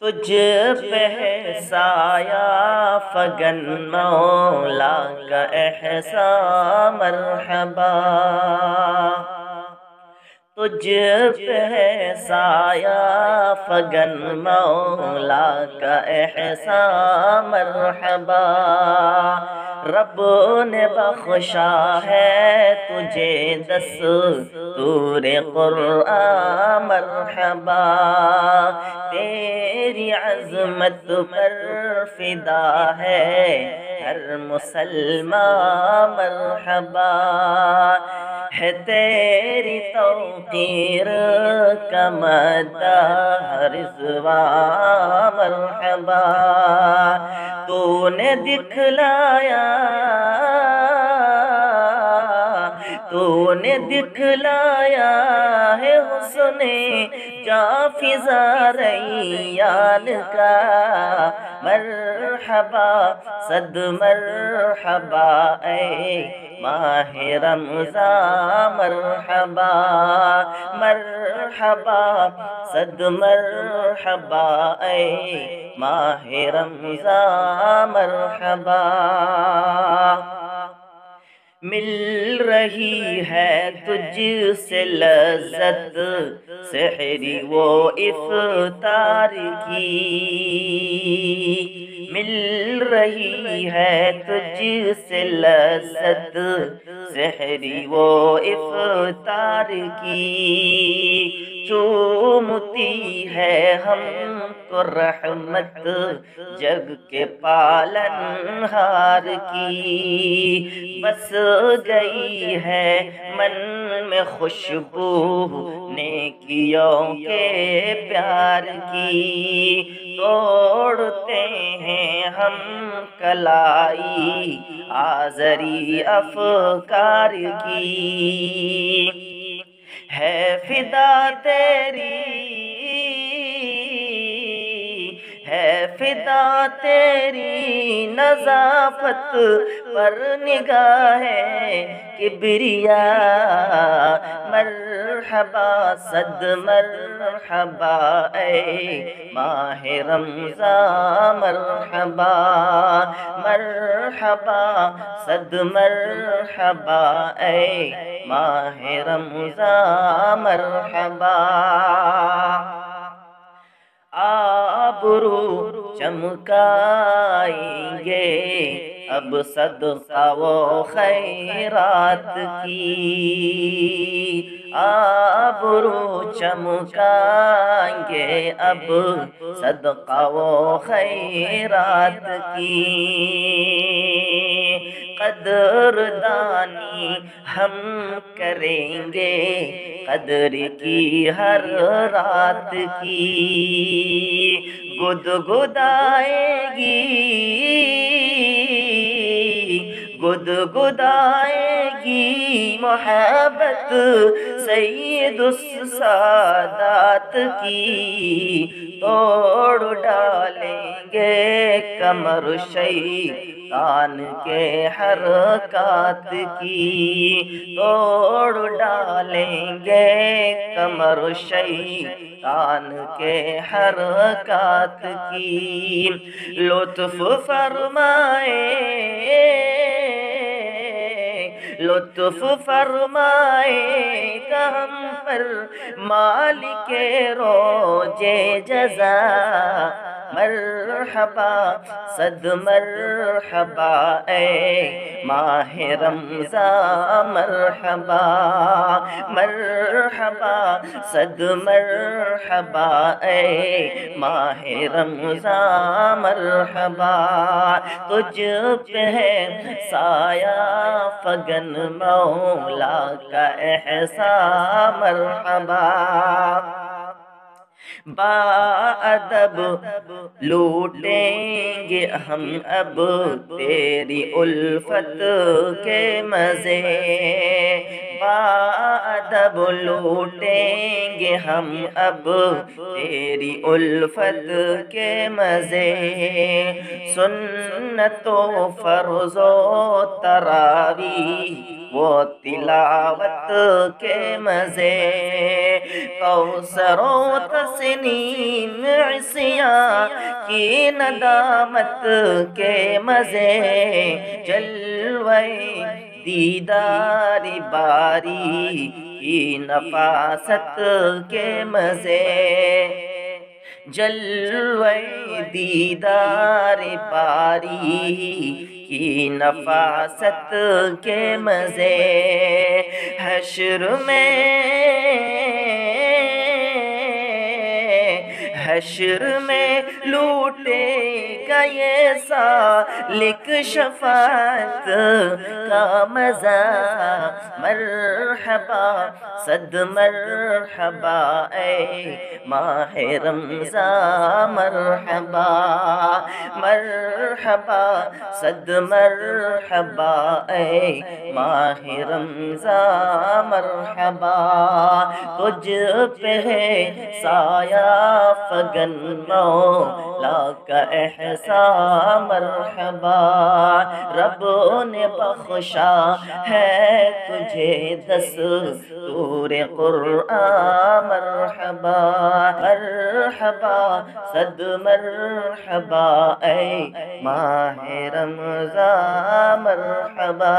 تجھ پہ ہے سایہ فگن مولا کا احسان مرحبا، تجھ پہ ہے سایہ فگن مولا کا احسان مرحبا، رب نے بخشا ہے تجھے دستور قرآن مرحبا، تیری عظمت پر فدا ہے ہر مسلمان مرحبا، ہے تیری توقیر کا مدح رضوان مرحبا، تو نے دکھلایا تو نے دکھلایا ہے حسن جافزا ریان کا، مرحبا صد مرحبا اے ماہ رمضان مرحبا، مرحبا صد مرحبا اے ماہ رمضان مرحبا، مل رہی ہے تجھ سے لذت سحری و افطار کی، مل رہی ہے تجھ سے لذت سحری و افطار کی، چومتی ہے ہم کو رحمت جگ کے پالن ہار کی، بس گئی ہے من میں خوشبو نیکیوں کے پیار کی، توڑتے ہیں ہم کلائی آزری افکار کی، ہے فدا تیری ہے فدا تیری نظافت پر نگاہ کبریا، مرحبا صد مرحبا اے ماہ رمضان مرحبا، مرحبا صد مرحبا اے ماہ رمضان مرحبا، آبرو چمکائیں گے اب صدقہ و خیرات کی، آبرو چمکائیں گے اب صدقہ و خیرات کی، قدردانی ہم کریں گے قدر کی ہر رات کی، گدگدائے گی محبت سید السادات کی، توڑ ڈالیں گے کمر شیطان کے حرکات کی، توڑ ڈالیں گے کمر شیطان کے حرکات کی، لطف فرمائے کہ ہم پر مالک روز جزا، مرحبا صد مرحبا اے ماہ رمضان مرحبا، مرحبا صد مرحبا اے ماہ رمضان مرحبا، تجھ پہ ہے سایہ فگن مولا کا احسان مرحبا، باادب لوٹیں گے ہم اب تیری الفت کے مزے، باادب لوٹیں گے ہم اب تیری الفت کے مزے، سنت و فرض و تراویح وہ تلاوت کے مزے، کوثر و تسنیم عصیاں کی ندامت کے مزے، جلوے دیدار باری کی نفاست کے مزے، جلوے دیدار باری کی نفاست کے مزے، حشر میں لوٹے گا یہ سالک شفاعت کا مزہ، مرحبا صد مرحبا اے ماہ رمضان، مرحبا مرحبا صد مرحبا اے ماہ رمضان، مرحبا تجھ پہ ہے سایہ فگن مولا کا احسان، مرحبا رب نے بخشا ہے تجھے دستور قرآن، مرحبا مرحبا صد مرحبا اے ماہ رمضان، مرحبا۔